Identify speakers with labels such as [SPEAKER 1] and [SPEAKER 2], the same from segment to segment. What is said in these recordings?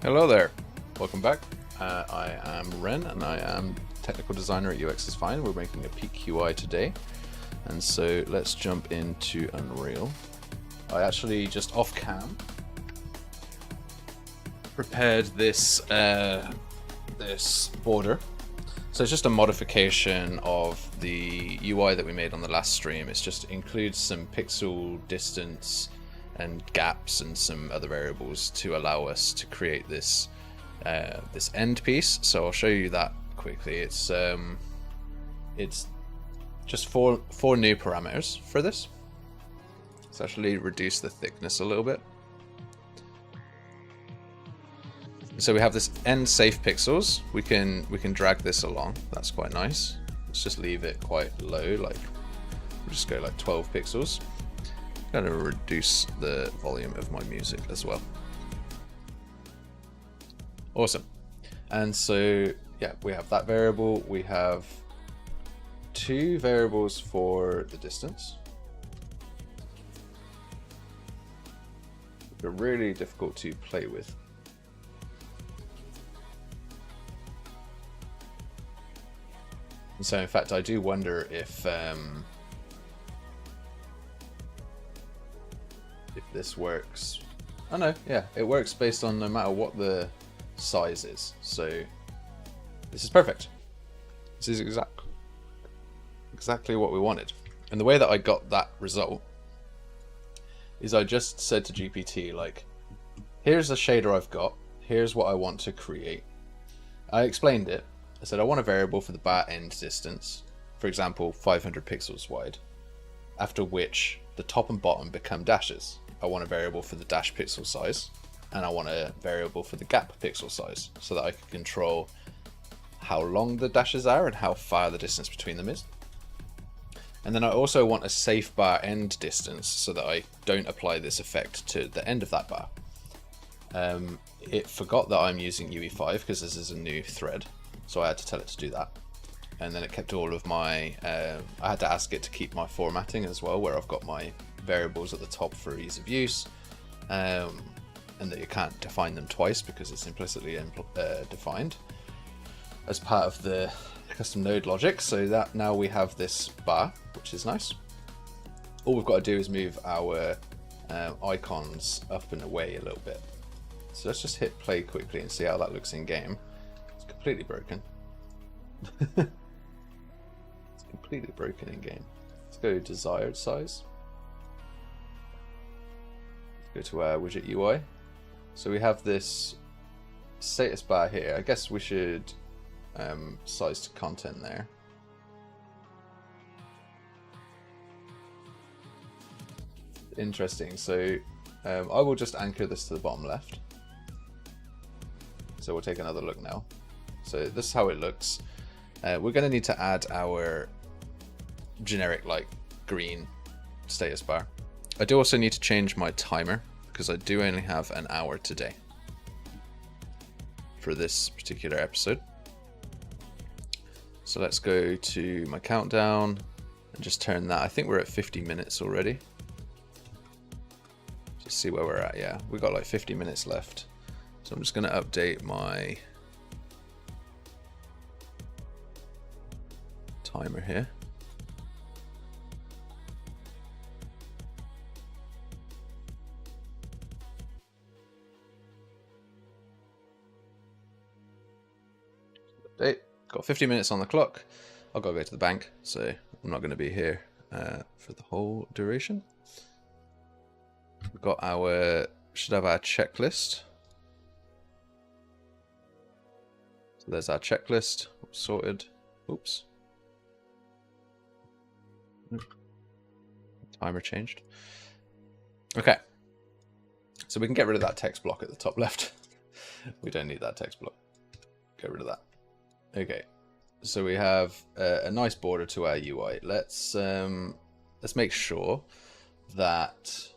[SPEAKER 1] Hello there, welcome back. I am Ren and I am technical designer at UX is Fine. We're making a peak UI today, and so let's jump into Unreal. I actually just off cam prepared this this border. So it's just a modification of the UI that we made on the last stream. It's just includes some pixel distance and gaps and some other variables to allow us to create this this end piece. So I'll show you that quickly. It's just four new parameters for this. Let's actually reduce the thickness a little bit. So we have this end safe pixels. We can drag this along. That's quite nice. Let's just leave it quite low, like we'll just go like 12 pixels. I'm gonna reduce the volume of my music as well. Awesome. And so yeah, we have that variable. We have two variables for the distance. They're really difficult to play with. And so in fact I do wonder if this works. Oh no, yeah, it works based on no matter what the size is. So this is perfect. This is exactly what we wanted. And the way that I got that result is I just said to GPT, like, here's the shader I've got, here's what I want to create. I explained it. I said I want a variable for the bar end distance, for example 500 pixels wide, after which the top and bottom become dashes. I want a variable for the dash pixel size, and I want a variable for the gap pixel size, so that I can control how long the dashes are and how far the distance between them is. And then I also want a safe bar end distance, so that I don't apply this effect to the end of that bar. It forgot that I'm using UE5 because this is a new thread, so I had to tell it to do that. And then it kept all of my, I had to ask it to keep my formatting as well, where I've got my variables at the top for ease of use, and that you can't define them twice because it's implicitly defined as part of the custom node logic. So that now we have this bar, which is nice. All we've got to do is move our icons up and away a little bit. So let's just hit play quickly and see how that looks in game. It's completely broken. It's completely broken in game. Let's go desired size. Let's go to our widget UI. So we have this status bar here. I guess we should size to content there. Interesting. So I will just anchor this to the bottom left. So we'll take another look now. So this is how it looks. We're going to need to add our generic like green status bar. I do also need to change my timer because I do only have an hour today for this particular episode. So let's go to my countdown and just turn that. I think we're at 50 minutes already. Just see where we're at. Yeah, we've got like 50 minutes left. So I'm just going to update my timer here. Update. Got 50 minutes on the clock. I've got to go to the bank, so I'm not going to be here for the whole duration. We've got our, should have our checklist. So there's our checklist sorted. Oops. Timer changed. Okay. So we can get rid of that text block at the top left. We don't need that text block. Get rid of that. Okay. So we have a nice border to our UI. Let's make sure that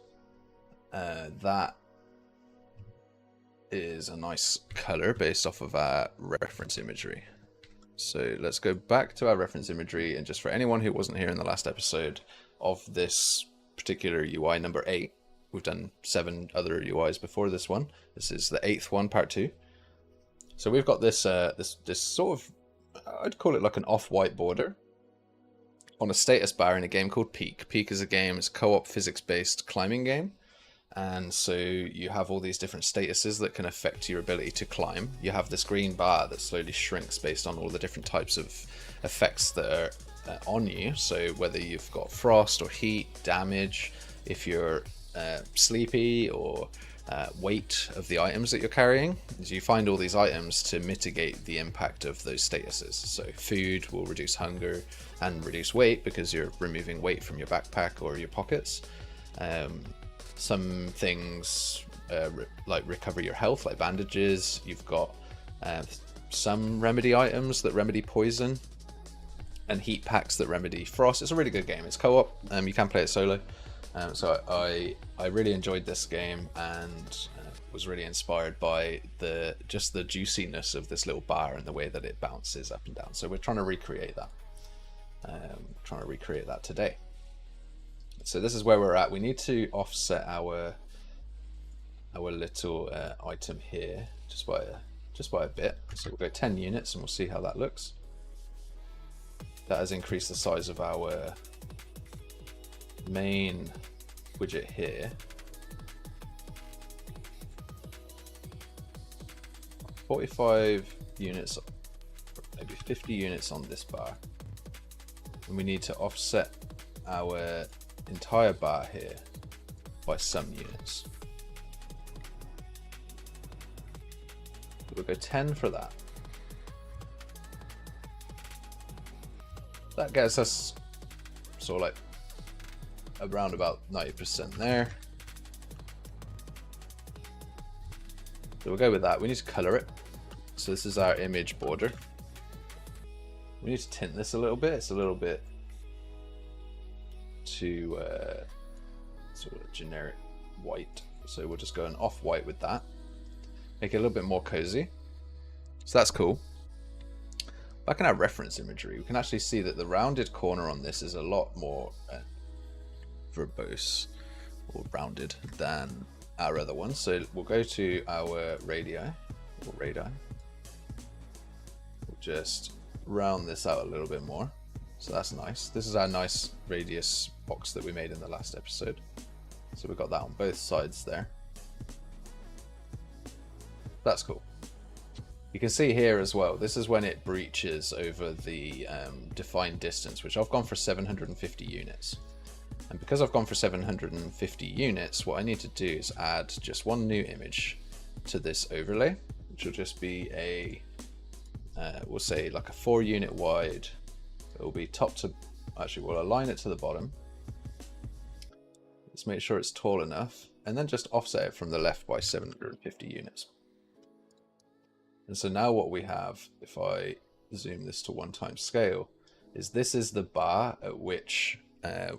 [SPEAKER 1] that is a nice color based off of our reference imagery. So let's go back to our reference imagery, and just for anyone who wasn't here in the last episode of this particular UI number 8, we've done 7 other UIs before this one. This is the 8th one, part 2. So we've got this this sort of, I'd call it like an off-white border on a status bar in a game called Peak. Peak is a game, it's a co-op physics-based climbing game. And so you have all these different statuses that can affect your ability to climb. You have this green bar that slowly shrinks based on all the different types of effects that are on you. So whether you've got frost or heat, damage, if you're sleepy, or weight of the items that you're carrying. You find all these items to mitigate the impact of those statuses. So food will reduce hunger and reduce weight because you're removing weight from your backpack or your pockets. Some things like recover your health, like bandages. You've got some remedy items that remedy poison, and heat packs that remedy frost. It's a really good game. It's co-op. You can play it solo. So I really enjoyed this game, and was really inspired by just the juiciness of this little bar and the way that it bounces up and down. So we're trying to recreate that. Today. So this is where we're at. We need to offset our little item here just by a bit. So we'll go 10 units and we'll see how that looks. That has increased the size of our main widget here. 45 units, maybe 50 units on this bar. And we need to offset our entire bar here by some units. We'll go 10 for that. That gets us sort of like around about 90% there. So we'll go with that. We need to color it. So this is our image border. We need to tint this a little bit. It's a little bit too sort of generic white. So we'll just go an off-white with that. Make it a little bit more cozy. So that's cool. Back in our reference imagery, we can actually see that the rounded corner on this is a lot more verbose or rounded than our other one. So we'll go to our radii. We'll just round this out a little bit more. So that's nice. This is our nice radius box that we made in the last episode. So we've got that on both sides there. That's cool. You can see here as well, this is when it breaches over the defined distance, which I've gone for 750 units. And because I've gone for 750 units, what I need to do is add just one new image to this overlay, which will just be a, we'll say like a 4 unit wide. It will be top to, actually we'll align it to the bottom. Let's make sure it's tall enough, and then just offset it from the left by 750 units. And so now what we have, if I zoom this to 1x scale, is this is the bar at which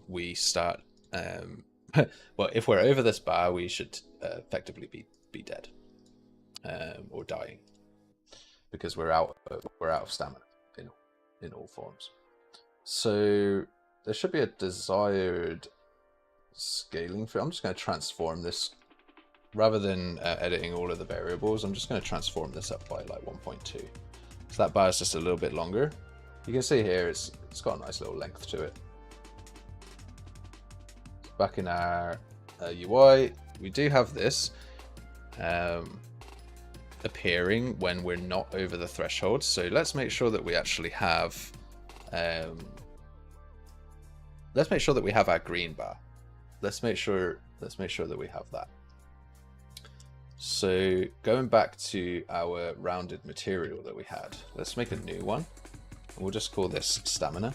[SPEAKER 1] we start, well, if we're over this bar, we should effectively be dead or dying, because we're out of stamina in all forms. So there should be a desired scaling for. I'm just going to transform this. Rather than editing all of the variables, I'm just going to transform this up by like 1.2. So that bar is just a little bit longer. You can see here it's got a nice little length to it. Back in our UI, we do have this appearing when we're not over the threshold. So let's make sure that we actually have let's make sure that we have our green bar. Let's make sure that we have that. So going back to our rounded material that we had, let's make a new one. We'll just call this stamina.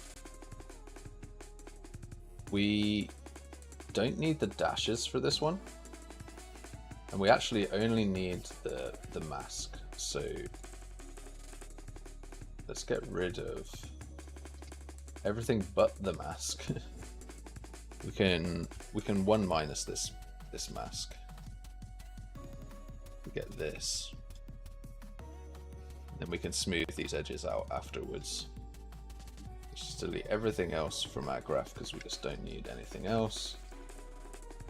[SPEAKER 1] We don't need the dashes for this one. And we actually only need the mask. So let's get rid of everything but the mask. we can 1- this mask. Get this, then we can smooth these edges out afterwards. Let's just delete everything else from our graph because we just don't need anything else.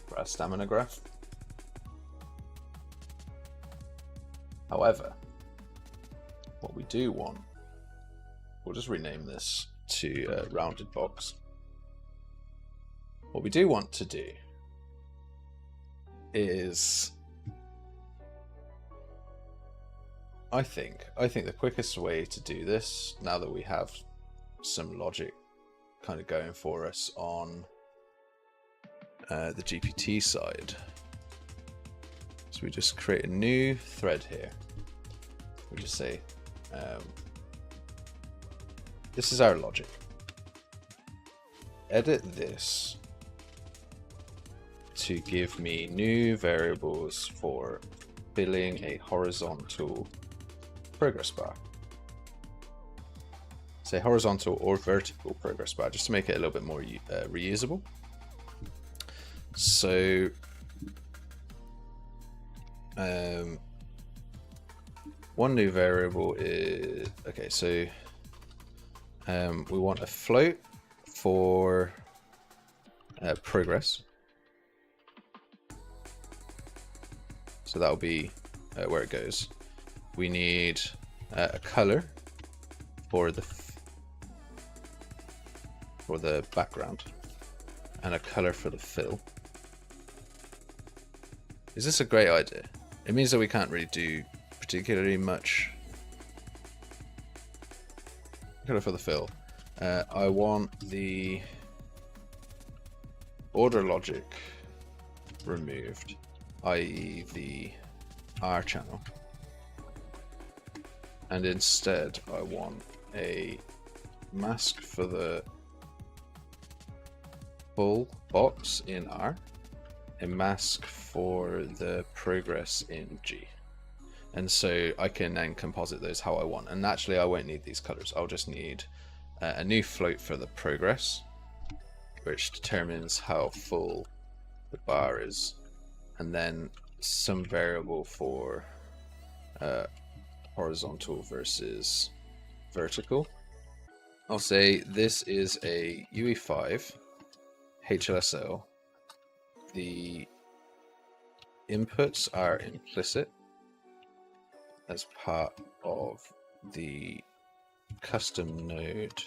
[SPEAKER 1] for our stamina graph. However, what we do want, we'll just rename this to rounded box. What we do want to do is, I think the quickest way to do this, now that we have some logic kind of going for us on the GPT side, so we just create a new thread here. We just say, this is our logic. Edit this to give me new variables for filling a horizontal progress bar. Say horizontal or vertical progress bar, just to make it a little bit more reusable. So one new variable is, okay, so we want a float for progress. So that'll be where it goes. We need a color for the background and a color for the fill. Is this a great idea? It means that we can't really do particularly much. Color for the fill. I want the order logic removed, i.e. the R channel, and instead I want a mask for the full box in R, a mask for the progress in G. And so I can then composite those how I want. And naturally I won't need these colors. I'll just need a new float for the progress, which determines how full the bar is, and then some variable for horizontal versus vertical. I'll say this is a UE5 HLSL. The inputs are implicit as part of the custom node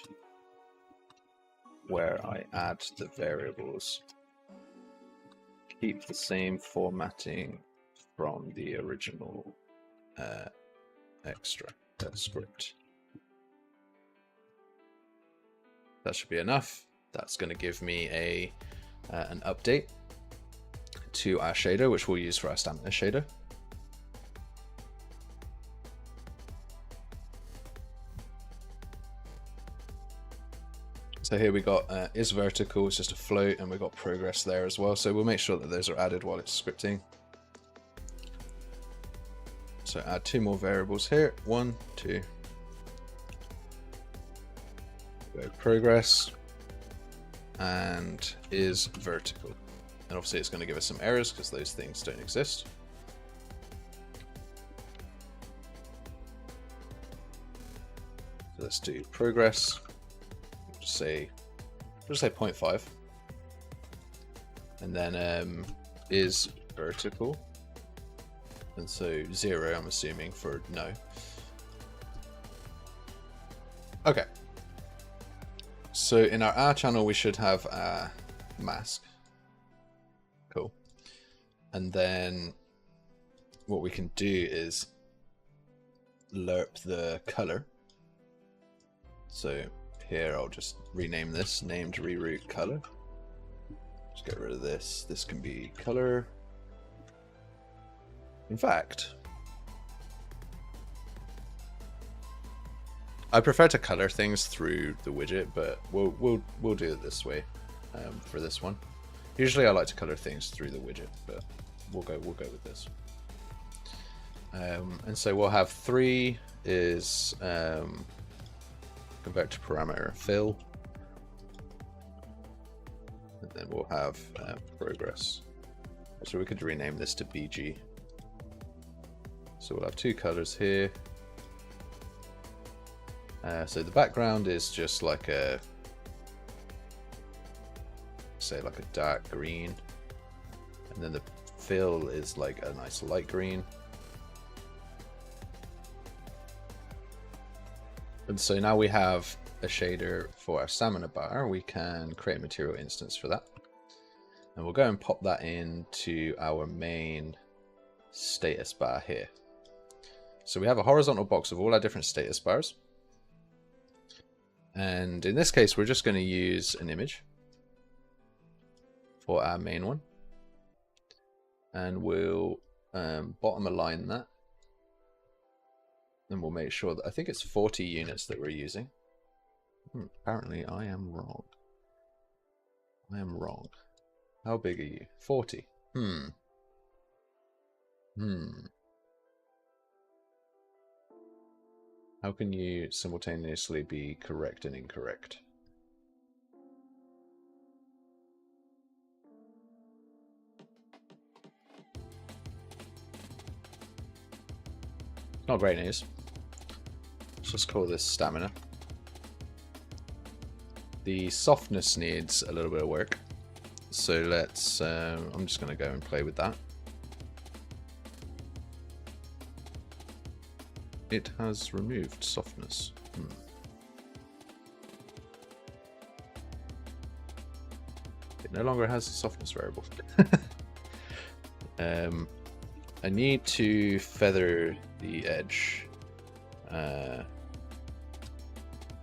[SPEAKER 1] where I add the variables. Keep the same formatting from the original extra script. That should be enough. That's going to give me an update to our shader, which we'll use for our stamina shader. So here we got is vertical, it's just a float, and we've got progress there as well. So we'll make sure that those are added while it's scripting. So add two more variables here, 1, 2. Go progress and is vertical. And obviously it's going to give us some errors because those things don't exist. So let's do progress. Just say 0.5, and then is vertical, and so 0 I'm assuming for no. Okay, so in our R channel we should have a mask. Cool. And then what we can do is lerp the color. So here I'll just rename this, named reroute color. Just get rid of this. This can be color. In fact, I prefer to color things through the widget, but we'll do it this way for this one. Usually I like to color things through the widget, but we'll go with this. And so we'll have 3 is convert to parameter fill, and then we'll have progress. So we could rename this to BG. So we'll have 2 colors here. So the background is just like say like a dark green, And then the fill is like a nice light green. And so now we have a shader for our stamina bar. We can create a material instance for that. And we'll go and pop that into our main status bar here. So we have a horizontal box of all our different status bars. And in this case, we're just going to use an image for our main one. And we'll bottom align that. And we'll make sure that, I think it's 40 units that we're using. Apparently I am wrong. I am wrong. How big are you? 40. How can you simultaneously be correct and incorrect? Not great news. Let's just call this stamina. The softness needs a little bit of work. So let's, I'm just going to go and play with that. It has removed softness. It no longer has a softness variable. I need to feather the edge.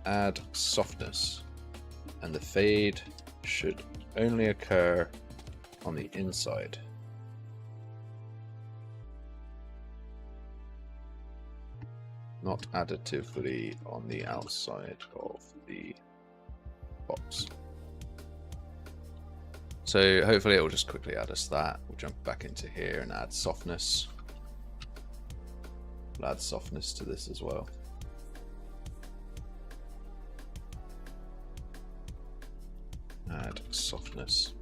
[SPEAKER 1] Add softness. And the fade should only occur on the inside. Not additively on the outside of the box. So hopefully it will just quickly add us that. We'll jump back into here and add softness. We'll add softness to this as well. Add softness.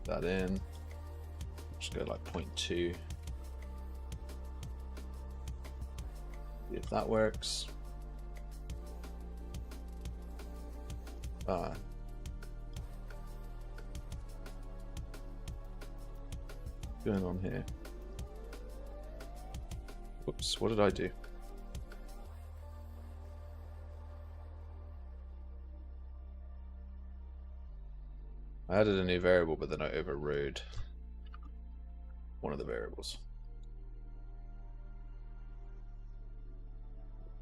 [SPEAKER 1] That in. Just go like 0.2. See if that works. What's going on here? Whoops, what did I do? I added a new variable, but then I overrode one of the variables.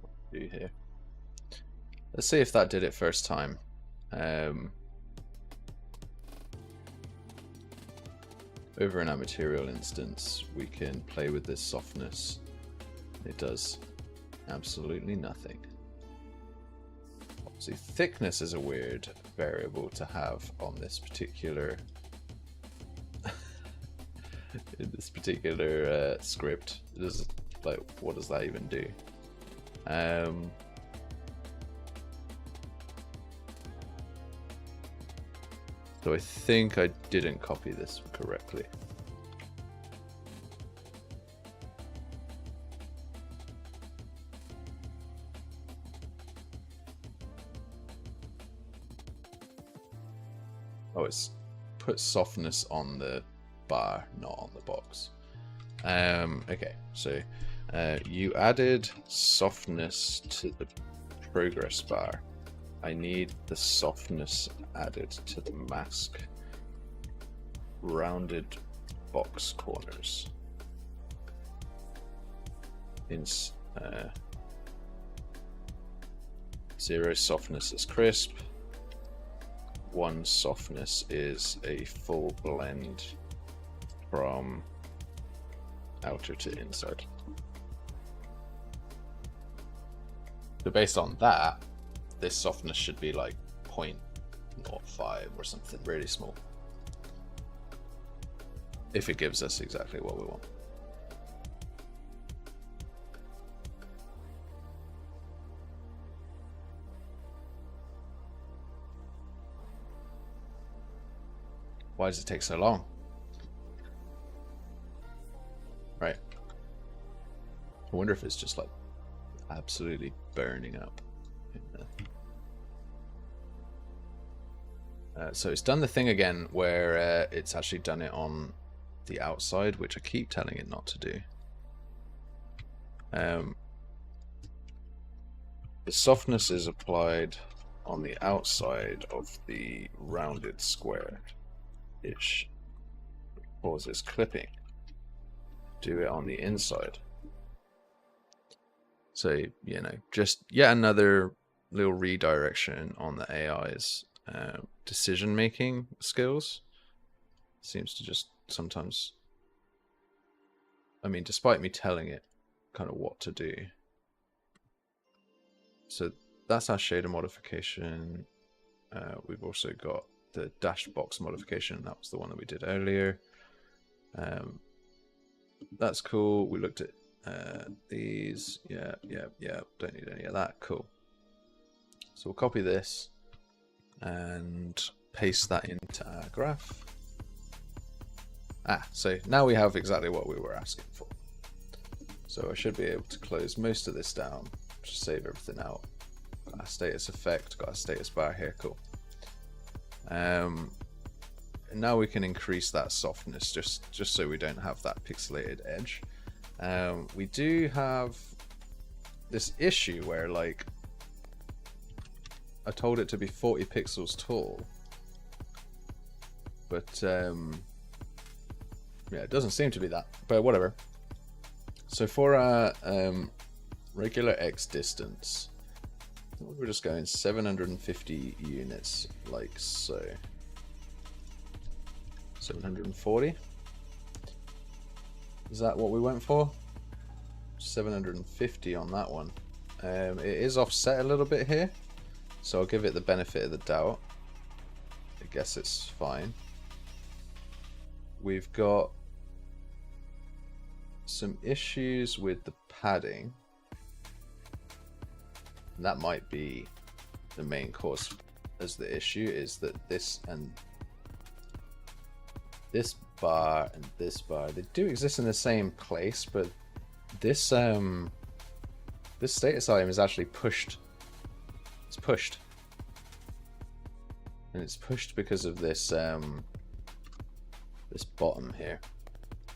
[SPEAKER 1] What do you here? Let's see if that did it first time. Over in our material instance, we can play with this softness. It does absolutely nothing. See, thickness is a weird variable to have on this particular in this particular script. It is like, what does that even do? So I think I didn't copy this correctly. Oh, it's put softness on the bar, not on the box. Okay, so you added softness to the progress bar. I need the softness added to the mask rounded box corners. In 0 softness is crisp. 1 softness is a full blend from outer to inside. So based on that, this softness should be like 0.05 or something really small. If it gives us exactly what we want. Why does it take so long? Right. I wonder if it's just like absolutely burning up. So it's done the thing again where it's actually done it on the outside, which I keep telling it not to do. The softness is applied on the outside of the rounded square, which causes clipping. Do it on the inside. So, you know, just yet another little redirection on the AI's decision-making skills. Seems to just sometimes, I mean, despite me telling it kind of what to do. So that's our shader modification. We've also got the dash box modification. That was the one that we did earlier. That's cool. We looked at these. Yeah. Don't need any of that. Cool. So we'll copy this and paste that into our graph. So now we have exactly what we were asking for. So I should be able to close most of this down, just save everything out. Got a status effect, got a status bar here, cool. And now we can increase that softness just so we don't have that pixelated edge. We do have this issue where, like, I told it to be 40 pixels tall, but yeah, it doesn't seem to be that, but whatever. So for our regular X distance, we're just going 750 units, like so. 740? Is that what we went for? 750 on that one. It is offset a little bit here, so I'll give it the benefit of the doubt. I guess it's fine. We've got some issues with the padding. And that might be the main cause as the issue, is that this and this bar and this bar, they do exist in the same place, but this this status item is actually pushed. It's pushed. And it's pushed because of this this bottom here.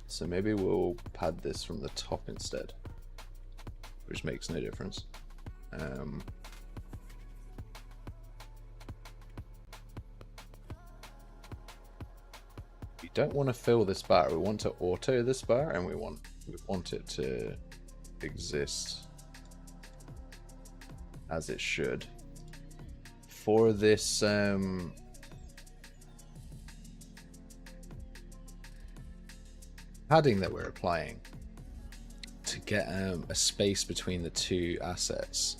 [SPEAKER 1] So maybe we'll pad this from the top instead, which makes no difference. We don't want to fill this bar. We want to auto this bar, and we want it to exist as it should. For this padding that we're applying to get a space between the two assets.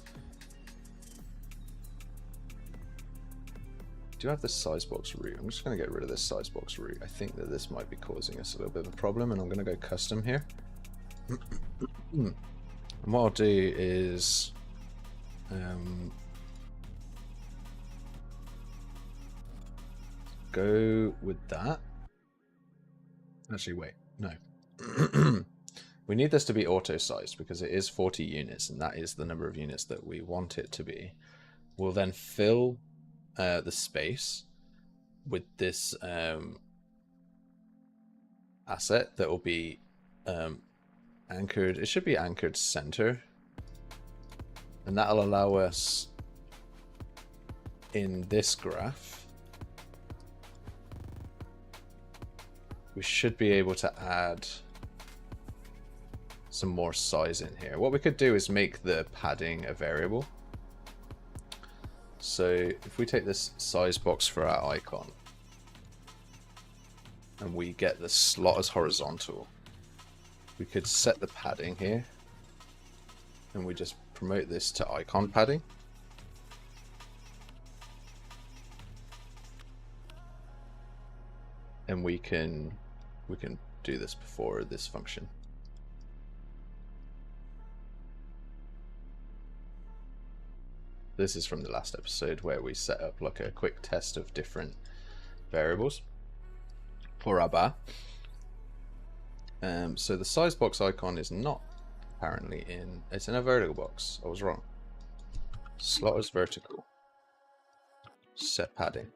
[SPEAKER 1] Do I have the size box root? I'm just going to get rid of this size box root. I think that this might be causing us a little bit of a problem, and I'm going to go custom here. And what I'll do is go with that. Actually, wait, no. We need this to be auto-sized because it is 40 units, and that is the number of units that we want it to be. We'll then fill the space with this asset that will be anchored. It should be anchored center, and that'll allow us in this graph. We should be able to add some more size in here. What we could do is make the padding a variable. So if we take this size box for our icon and we get the slot as horizontal, we could set the padding here, and we just promote this to icon padding. And we can do this before this function. This is from the last episode where we set up like a quick test of different variables for our bar. So the size box icon is not apparently in, it's in a vertical box. I was wrong. Slot is vertical. Set padding.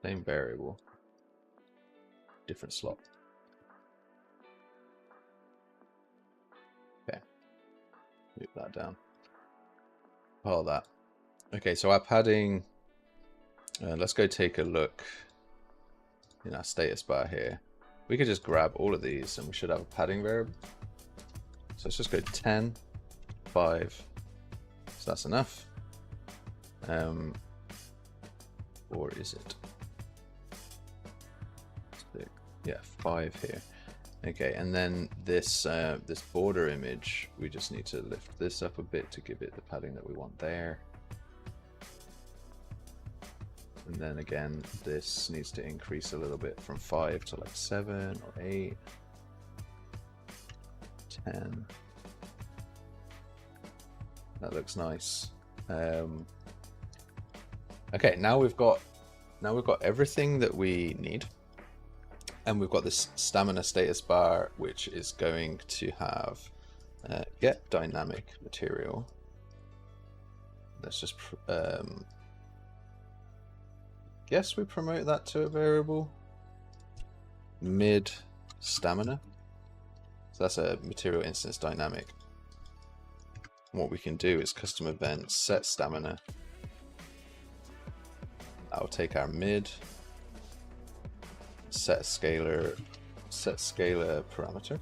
[SPEAKER 1] Same variable, different slot. Okay, move that down. Pile that. Okay, so our padding, let's go take a look in our status bar here. We could just grab all of these and we should have a padding variable. So let's just go 10, 5, so that's enough. Or is it? Yeah, 5 here. Okay, and then this this border image, we just need to lift this up a bit to give it the padding that we want there. And then again, this needs to increase a little bit from 5 to like 7 or 8, 10. That looks nice. Okay, now we've got everything that we need. And we've got this stamina status bar, which is going to have get dynamic material. Let's just guess we promote that to a variable. Mid stamina. So that's a material instance dynamic. And what we can do is custom event set stamina. I'll take our mid. Set scalar parameter.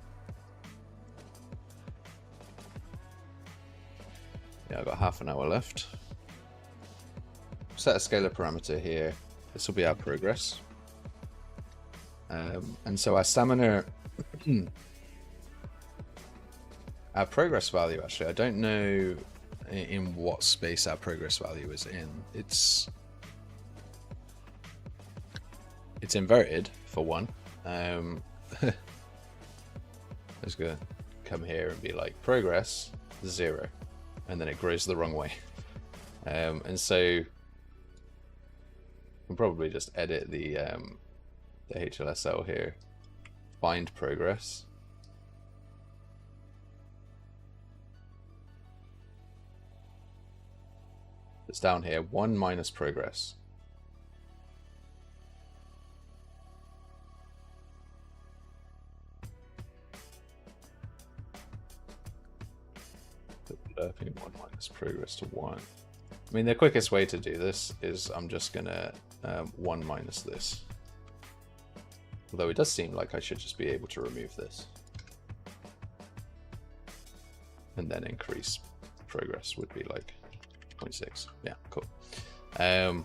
[SPEAKER 1] Yeah, I've got half an hour left. Set a scalar parameter here. This will be our progress. And so our stamina, our progress value, actually, I don't know in what space our progress value is in. It's inverted for one. I'm just gonna come here and be like progress 0, and then it grows the wrong way. And so you can probably just edit the HLSL here. Find progress. It's down here. 1 minus progress. Derping 1 minus progress to 1. I mean, the quickest way to do this is I'm just gonna 1 minus this. Although it does seem like I should just be able to remove this. And then increase progress would be like 0.6. Yeah, cool. So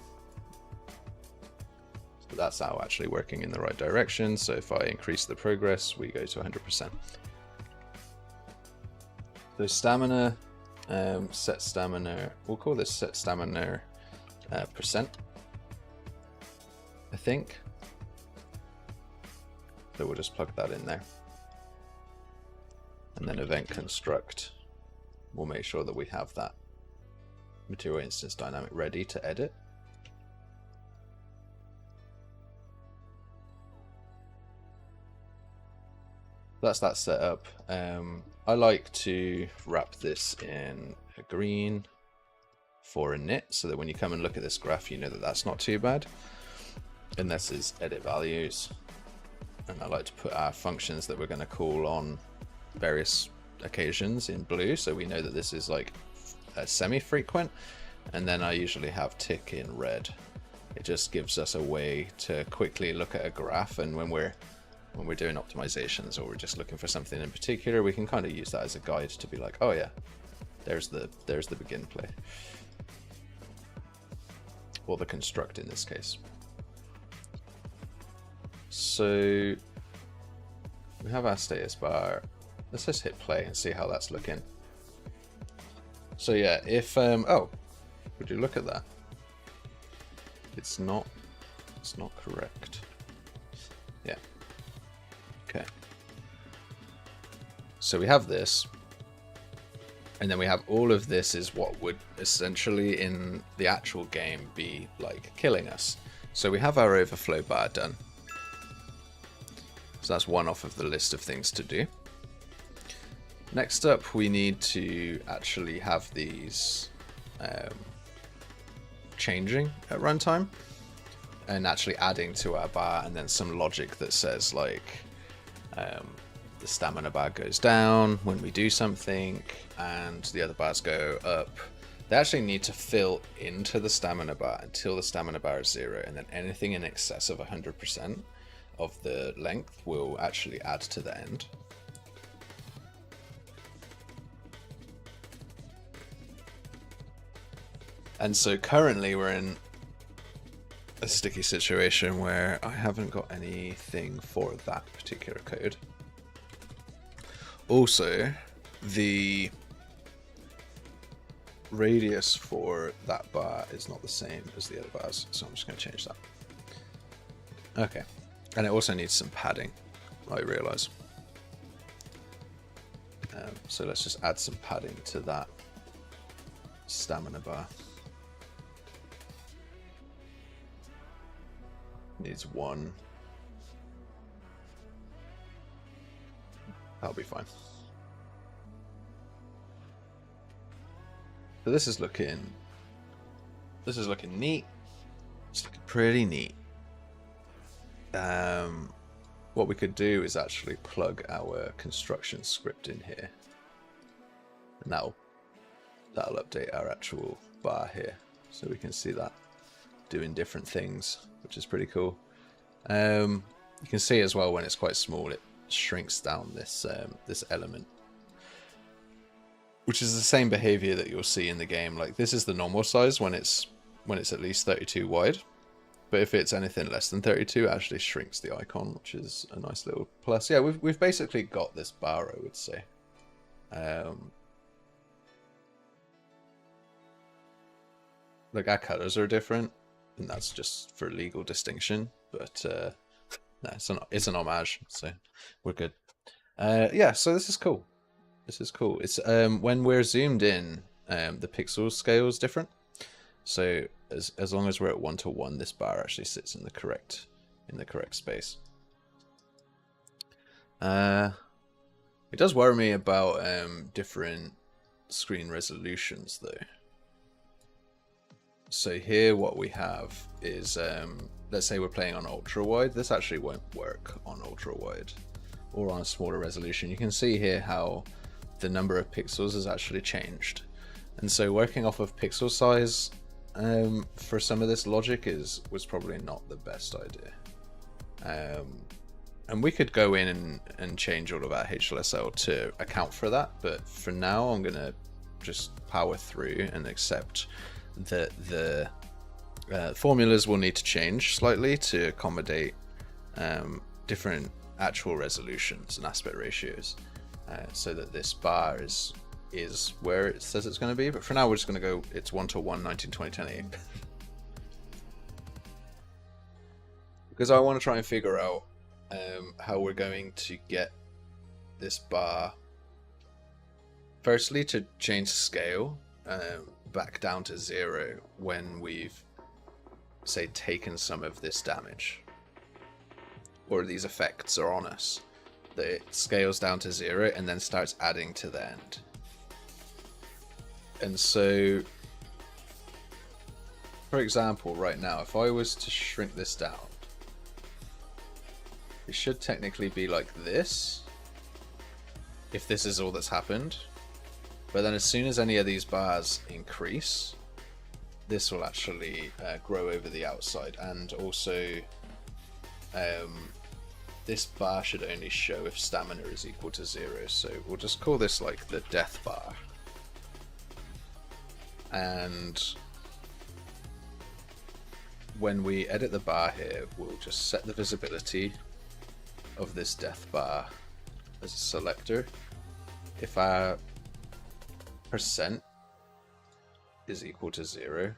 [SPEAKER 1] that's now actually working in the right direction. So if I increase the progress, we go to 100%. So stamina. Set stamina, we'll call this set stamina percent, I think. So we'll just plug that in there. And then event construct, we'll make sure that we have that material instance dynamic ready to edit. That's that set up. I like to wrap this in a green for a init, so that when you come and look at this graph, you know that that's not too bad. And this is edit values. And I like to put our functions that we're going to call on various occasions in blue, so we know that this is like a semi-frequent. And then I usually have tick in red. It just gives us a way to quickly look at a graph, and when we're doing optimizations or we're just looking for something in particular, we can kind of use that as a guide to be like, oh yeah, there's the begin play, or the construct in this case. So we have our status bar. Let's just hit play and see how that's looking. So yeah, if oh, would you look at that? It's not correct. Yeah. Okay. So we have this, and then we have all of this is what would essentially in the actual game be like killing us. So we have our overflow bar done. So that's one off of the list of things to do. Next up, we need to actually have these changing at runtime. and actually adding to our bar, and then some logic that says like the stamina bar goes down when we do something and the other bars go up. They actually need to fill into the stamina bar until the stamina bar is 0, and then anything in excess of 100% of the length will actually add to the end. And so currently we're in a sticky situation where I haven't got anything for that particular code. Also, the radius for that bar is not the same as the other bars, so I'm just going to change that. Okay, and it also needs some padding, I realise. So let's just add some padding to that stamina bar. Needs 1. That'll be fine. So this is looking neat. It's looking pretty neat. What we could do is actually plug our construction script in here, and that'll update our actual bar here, so we can see that doing different things, which is pretty cool. You can see as well when it's quite small, it shrinks down this this element, which is the same behavior that you'll see in the game. Like, this is the normal size when it's at least 32 wide, but if it's anything less than 32, it actually shrinks the icon, which is a nice little plus. Yeah, we've basically got this bar, I would say. Like, our colors are different, and that's just for legal distinction, but no, it's an homage, so we're good. Yeah, so this is cool. This is cool. It's when we're zoomed in, the pixel scale is different. So as long as we're at 1:1, this bar actually sits in the correct space. It does worry me about different screen resolutions though. So here what we have is, let's say we're playing on ultra wide. This actually won't work on ultra wide or on a smaller resolution. You can see here how the number of pixels has actually changed. And so working off of pixel size for some of this logic was probably not the best idea. And we could go in and change all of our HLSL to account for that, but for now I'm gonna just power through and accept that the formulas will need to change slightly to accommodate different actual resolutions and aspect ratios, so that this bar is where it says it's going to be. But for now we're just going to go, it's 1:1, 1920, 1080. Because I want to try and figure out how we're going to get this bar, firstly, to change scale back down to 0 when we've, say, taken some of this damage, or these effects are on us, that it scales down to 0 and then starts adding to the end. And so, for example, right now, if I was to shrink this down, it should technically be like this, if this is all that's happened. But then as soon as any of these bars increase, this will actually grow over the outside. And also, this bar should only show if stamina is equal to 0. So we'll just call this like the death bar. And when we edit the bar here, we'll just set the visibility of this death bar as a selector. If our percent is equal to 0,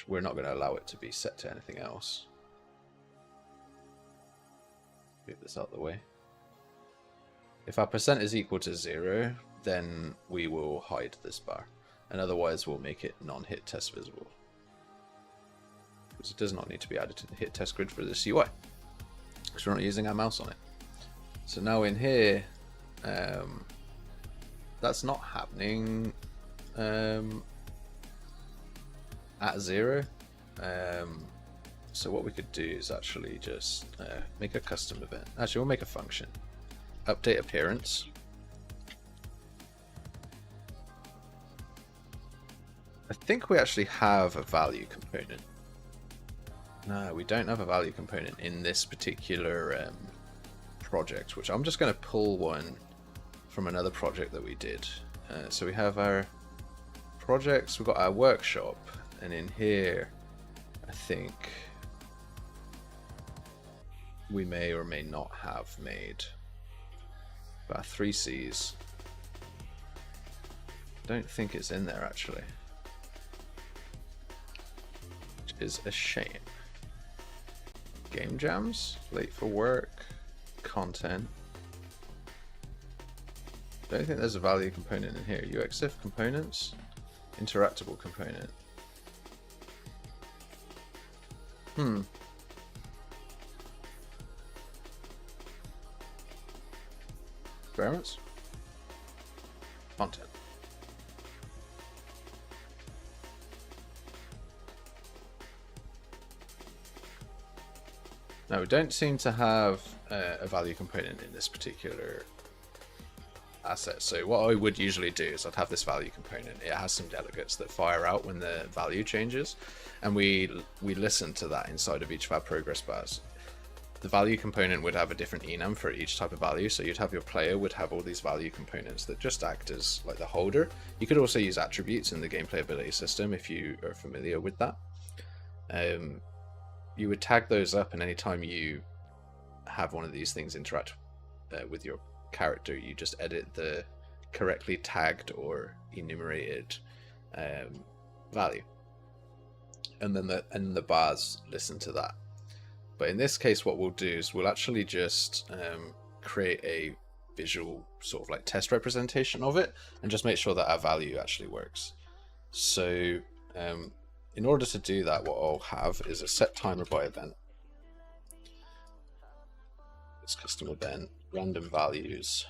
[SPEAKER 1] we're not going to allow it to be set to anything else. Get this out of the way. If our percent is equal to 0, then we will hide this bar, and otherwise we'll make it non-hit test visible, because it does not need to be added to the hit test grid for this UI, because we're not using our mouse on it. So now in here, that's not happening at 0. So what we could do is actually just make a custom event. Actually, we'll make a function. Update appearance. I think we actually have a value component. No, we don't have a value component in this particular project, which I'm just going to pull one from another project that we did. So we have our projects, we've got our workshop, and in here I think we may or may not have made about 3Cs. Don't think it's in there actually, which is a shame. Game jams, late for work, content. Don't think there's a value component in here. UXIF components, interactable component. Experiments, content. Now we don't seem to have a value component in this particular asset. So what I would usually do is I'd have this value component. It has some delegates that fire out when the value changes, and we listen to that inside of each of our progress bars. The value component would have a different enum for each type of value. So you'd have your player would have all these value components that just act as like the holder. You could also use attributes in the gameplay ability system if you are familiar with that. You would tag those up, and anytime you have one of these things interact with your character, you just edit the correctly tagged or enumerated value, and then the bars listen to that. But in this case, what we'll do is we'll actually just create a visual sort of like test representation of it, and just make sure that our value actually works. So in order to do that, what I'll have is a set timer by event. It's custom event, random values.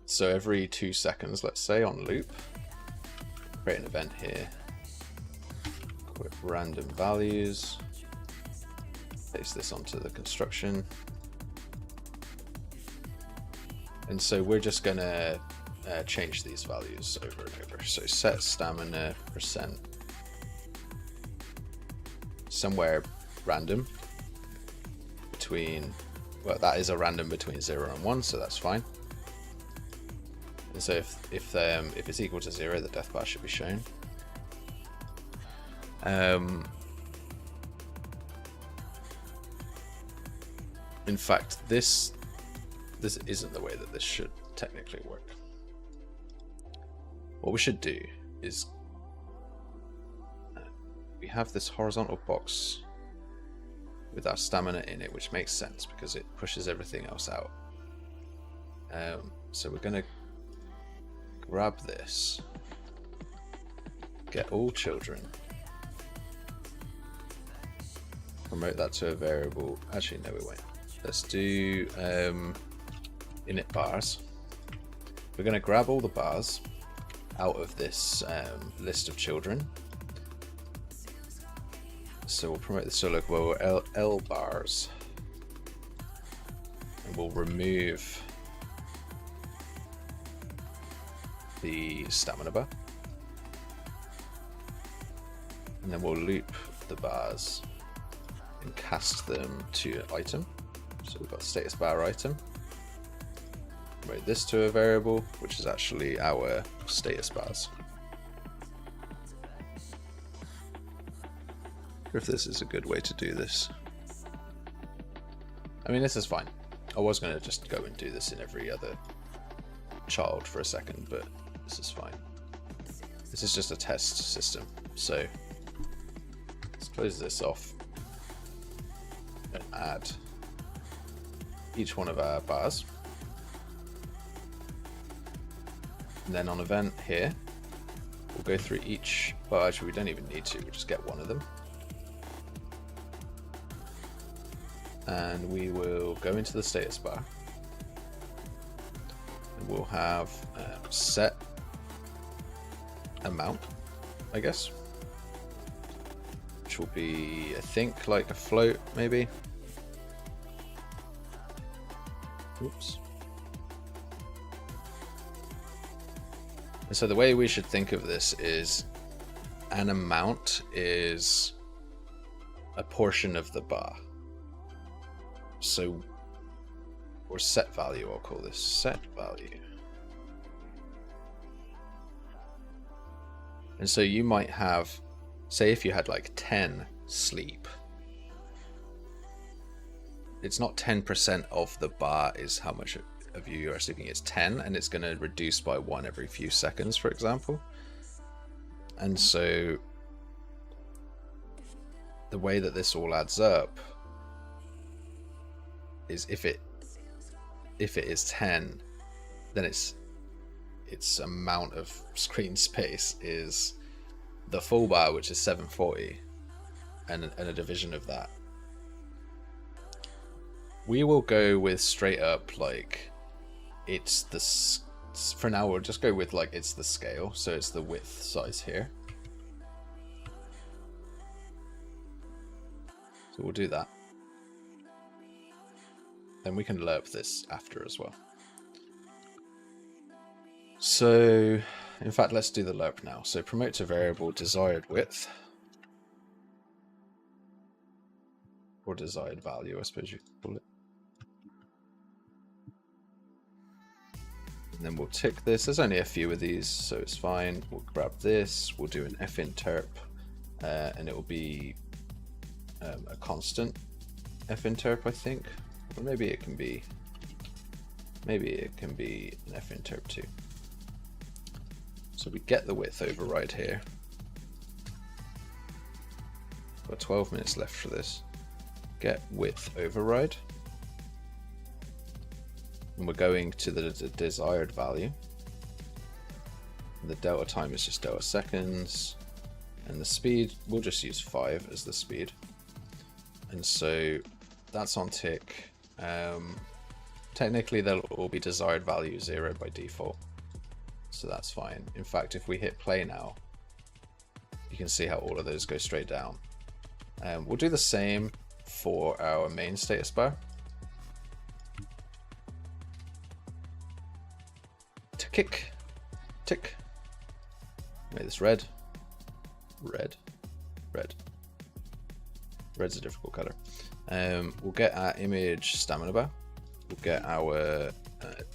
[SPEAKER 1] So every 2 seconds, let's say on loop, create an event here. With random values, paste this onto the construction, and so we're just gonna change these values over and over. So set stamina percent somewhere random between, well, that is a random between 0 and 1, so that's fine. And so if it's equal to 0, the death bar should be shown. In fact, this isn't the way that this should technically work. What we should do is we have this horizontal box with our stamina in it, which makes sense because it pushes everything else out. So we're going to grab this, get all children, promote that to a variable. Actually, no, we won't. Let's do init bars. We're going to grab all the bars out of this list of children. So we'll promote this to look well L bars, and we'll remove the stamina bar, and then we'll loop the bars and cast them to an item. So we've got status bar item. Promote this to a variable, which is actually our status bars. If this is a good way to do this. I mean, this is fine. I was going to just go and do this in every other child for a second, but this is fine. This is just a test system. So let's close this off and add each one of our bars. And then on event here, we'll go through each bar. Actually, we don't even need to, we'll just get one of them. And we will go into the status bar, and we'll have set amount, I guess. Which will be, I think, like a float, maybe. Oops. And so the way we should think of this is an amount is a portion of the bar. So, or set value, I'll call this set value. And so you might have, say if you had like 10 sleep, it's not 10% of the bar is how much of you are sleeping, it's 10, and it's going to reduce by 1 every few seconds, for example. And so the way that this all adds up is if it is 10, then its amount of screen space is the full bar, which is 740, and a division of that. We will go with straight up, like, it's the, for now we'll just go with like it's the scale, so it's the width size here. So we'll do that. Then we can lerp this after as well. So, in fact, let's do the lerp now. So promote to variable desired width, or desired value, I suppose you could call it. And then we'll tick this. There's only a few of these, so it's fine. We'll grab this. We'll do an finterp, and it will be a constant finterp, I think. Or maybe it can be an finterp too. So we get the width override here. Got 12 minutes left for this. Get width override. And we're going to the desired value. And the delta time is just delta seconds. And the speed, we'll just use 5 as the speed. And so that's on tick. Technically they'll all be desired value 0 by default. So that's fine. In fact, if we hit play now, you can see how all of those go straight down. We'll do the same for our main status bar. Tick, tick. Make this red, red, red. Red's a difficult color. We'll get our image stamina bar. We'll get our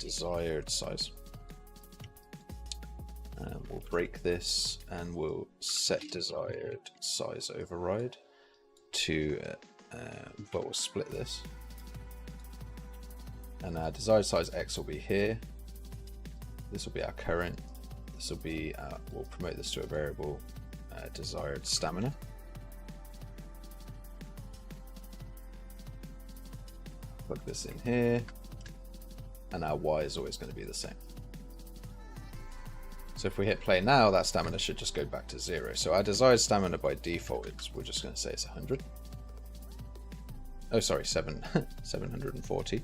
[SPEAKER 1] desired size. We'll break this and we'll set desired size override to, but we'll split this. And our desired size X will be here. This will be our current. This will be, we'll promote this to a variable desired stamina. Plug this in here. And our Y is always going to be the same. So if we hit play now, that stamina should just go back to 0. So our desired stamina by default, we're just going to say it's 100. Oh, sorry, 740.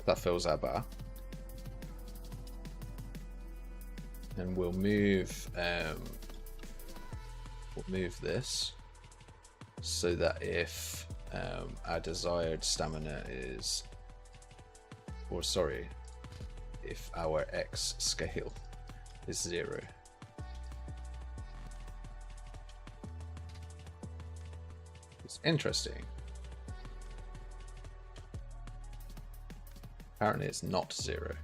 [SPEAKER 1] That fills our bar. And we'll move this so that if our desired stamina is, or sorry, if our X scale is 0. It's interesting. Apparently it's not 0.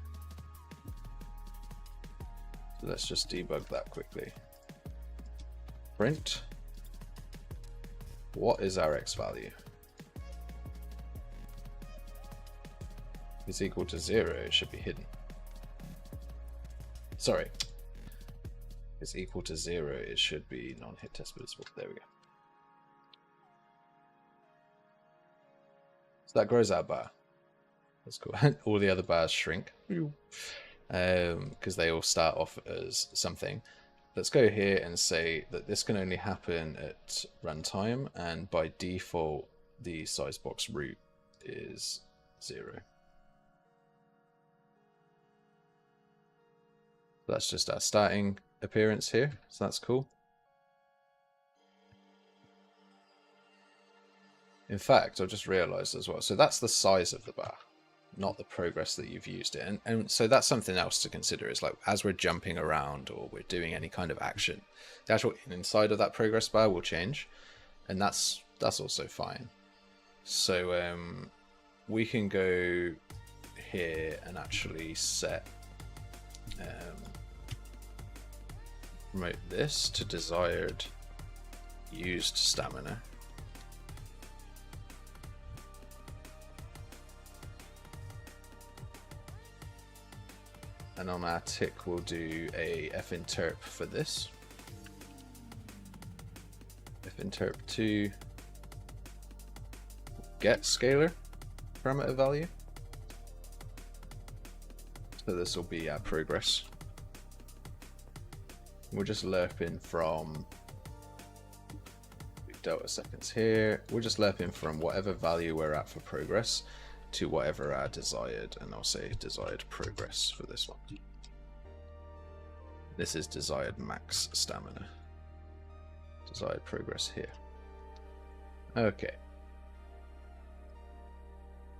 [SPEAKER 1] So let's just debug that quickly. Print. What is our X value? Is equal to 0, it should be hidden. Sorry. It's equal to 0, it should be non-hit test visible. There we go. So that grows our bar. That's cool. All the other bars shrink. Because they all start off as something. Let's go here and say that this can only happen at runtime, and by default the size box root is 0. That's just our starting appearance here, so that's cool. In fact, I just realized as well, so that's the size of the bar, not the progress that you've used it. And so that's something else to consider, is like as we're jumping around or we're doing any kind of action, the actual inside of that progress bar will change, and that's also fine. So we can go here and actually set promote this to desired used stamina. And on our tick, we'll do a finterp for this. Finterp to get scalar parameter value. So this will be our progress. We'll just lerp in from delta seconds here. We'll just lerp in from whatever value we're at for progress to whatever our desired, and I'll say desired progress for this one. This is desired max stamina. Desired progress here. Okay.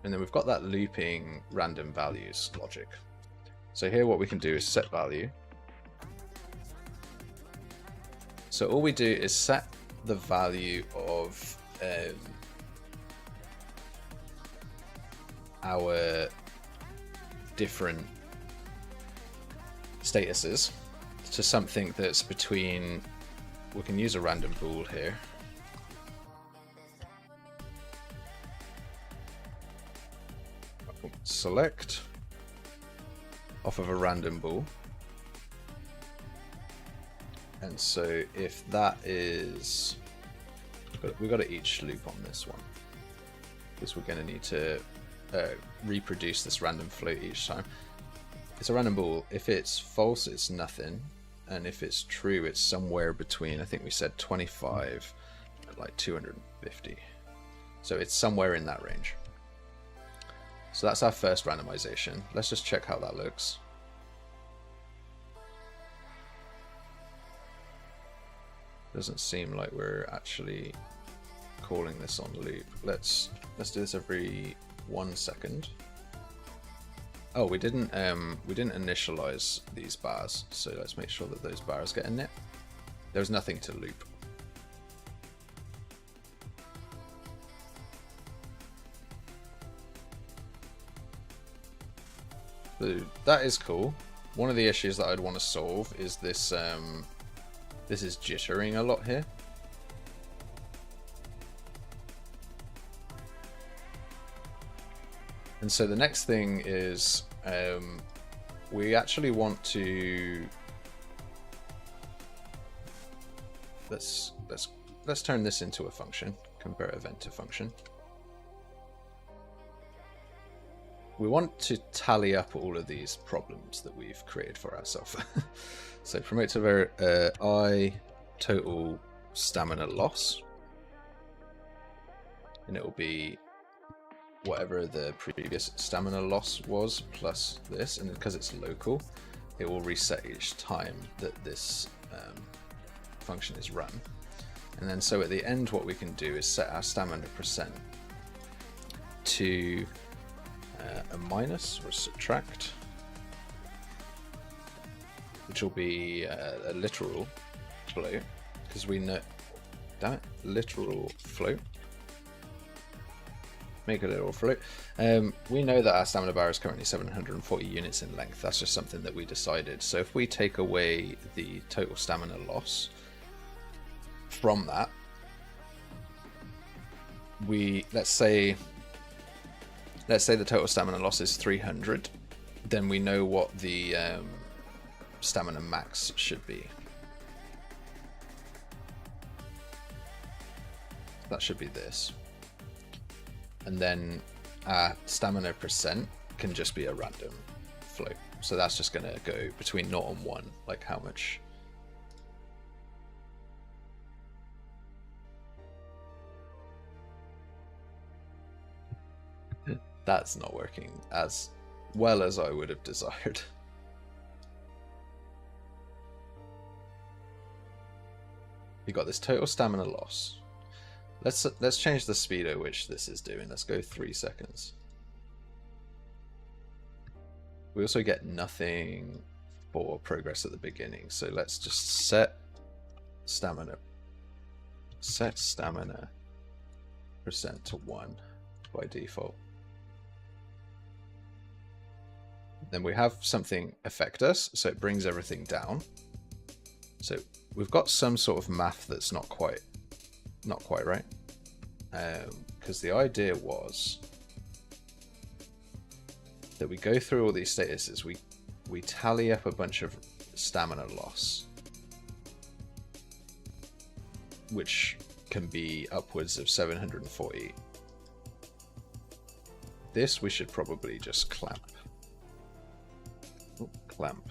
[SPEAKER 1] And then we've got that looping random values logic. So here what we can do is set value. So all we do is set the value of our different statuses to something that's between, we can use a random bool here. Select off of a random bool. And so if that is, we've got to each loop on this one, because we're going to need to reproduce this random float each time. It's a random bool. If it's false, it's nothing, and if it's true, it's somewhere between, I think we said 25 and like 250. So it's somewhere in that range. So that's our first randomization. Let's just check how that looks. Doesn't seem like we're actually calling this on loop. Let's do this every 1 second. Oh, we didn't initialize these bars, so let's make sure that those bars get in it. There's nothing to loop. So that is cool. One of the issues that I'd want to solve is this. This is jittering a lot here. And so the next thing is we actually want to let's turn this into a function, convert event to function. We want to tally up all of these problems that we've created for ourselves. So promote to I total stamina loss, and it will be whatever the previous stamina loss was plus this, and because it's local, it will reset each time that this function is run. And then so at the end, what we can do is set our stamina percent to a minus or a subtract, which will be a literal float, because we know, damn it, literal float. Make a literal float. We know that our stamina bar is currently 740 units in length. That's just something that we decided. So if we take away the total stamina loss from that, let's say the total stamina loss is 300, then we know what the stamina max should be. That should be this. And then our stamina percent can just be a random float. So that's just going to go between 0 and 1, like how much. That's not working as well as I would have desired. you got this total stamina loss. Let's change the speed at which this is doing. Let's go 3 seconds. We also get nothing for progress at the beginning, so let's just set stamina. Set stamina percent to 1 by default. Then we have something affect us, so it brings everything down. So we've got some sort of math that's not quite right, because the idea was that we go through all these statuses, we tally up a bunch of stamina loss, which can be upwards of 740. This we should probably just clamp. Clamp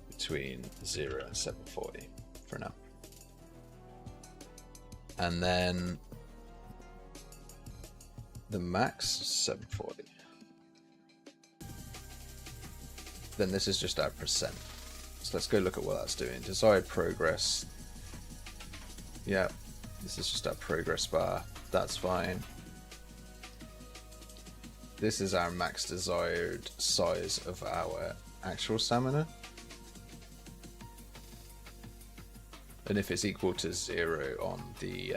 [SPEAKER 1] between 0 and 740 for now. And then the max 740. Then this is just our percent. So let's go look at what that's doing. Desired progress. Yeah, this is just our progress bar. That's fine. This is our max desired size of our actual stamina. And if it's equal to 0 on the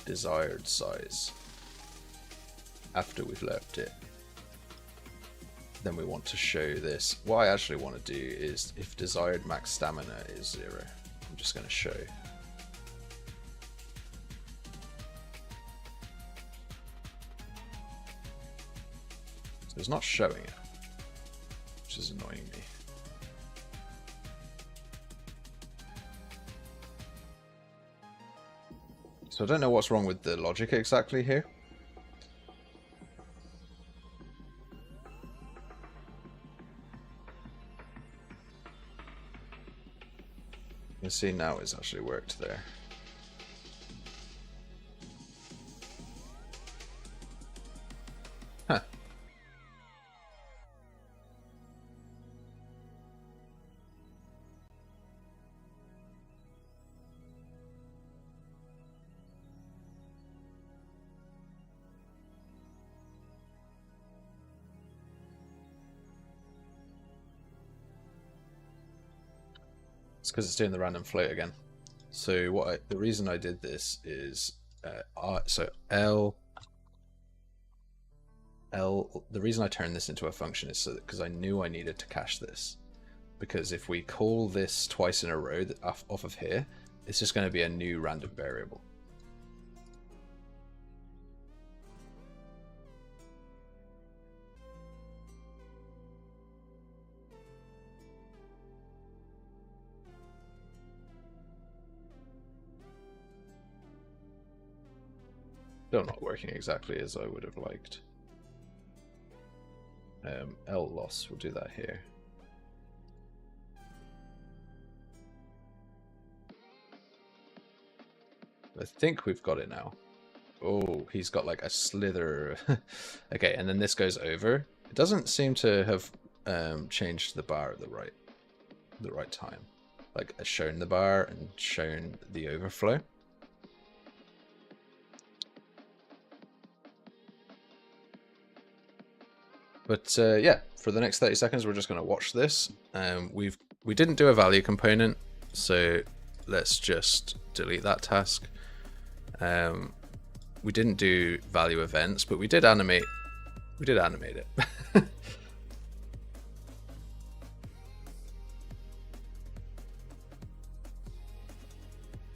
[SPEAKER 1] desired size after we've left it, then we want to show this. What I actually want to do is, if desired max stamina is 0, I'm just going to show. So it's not showing it, which is annoying me. So I don't know what's wrong with the logic exactly here. You can see now it's actually worked there. Huh. It's because it's doing the random float again. So the reason I did this is so L. The reason I turned this into a function is because I knew I needed to cache this. Because if we call this twice in a row off of here, it's just going to be a new random variable. Still not working exactly as I would have liked. L loss, we'll do that here. I think we've got it now. Oh, he's got like a slither. Okay, and then this goes over. It doesn't seem to have changed the bar at the right time. Like shown the bar and shown the overflow. But yeah, for the next 30 seconds, we're just going to watch this. We didn't do a value component, so let's just delete that task. We didn't do value events, but we did animate. We did animate it.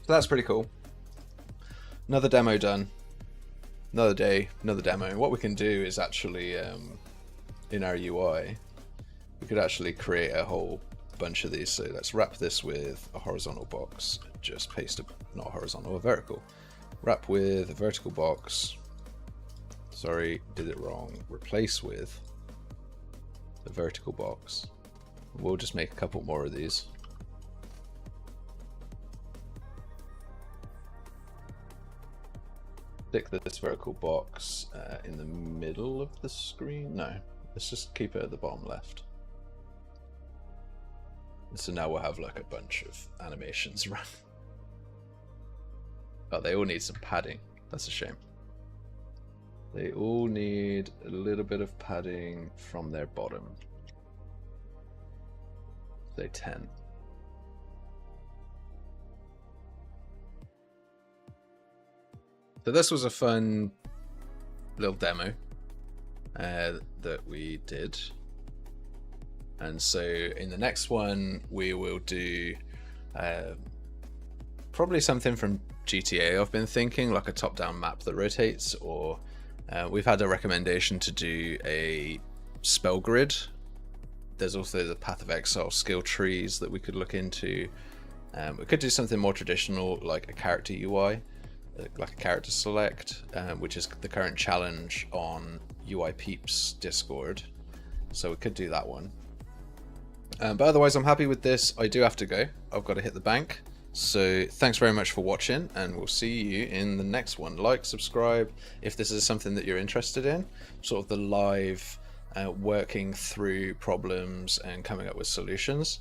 [SPEAKER 1] So that's pretty cool. Another demo done. Another day, another demo. What we can do is actually, in our UI, we could actually create a whole bunch of these. So let's wrap this with a horizontal box. Just paste not horizontal, a vertical. Wrap with a vertical box. Sorry, did it wrong. Replace with a vertical box. We'll just make a couple more of these. Stick this vertical box in the middle of the screen. No, let's just keep it at the bottom left. So now we'll have like a bunch of animations run. Oh, they all need some padding. That's a shame. They all need a little bit of padding from their bottom. Say 10. So this was a fun little demo that we did. And so in the next one, we will do probably something from GTA, I've been thinking, like a top-down map that rotates, or we've had a recommendation to do a spell grid. There's also the Path of Exile skill trees that we could look into. We could do something more traditional, like a character UI, like a character select, which is the current challenge on UI Peeps Discord. So we could do that one. But otherwise, I'm happy with this. I do have to go. I've got to hit the bank. So thanks very much for watching, and we'll see you in the next one. Like, subscribe if this is something that you're interested in, sort of the live working through problems and coming up with solutions.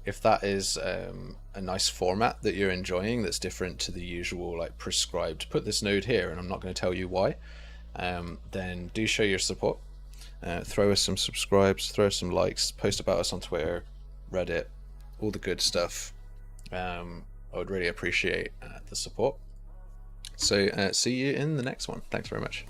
[SPEAKER 1] If that is a nice format that you're enjoying, that's different to the usual like prescribed, put this node here and I'm not going to tell you why, then do show your support. Throw us some subscribes, throw us some likes, post about us on Twitter, Reddit, all the good stuff. I would really appreciate the support. So see you in the next one. Thanks very much.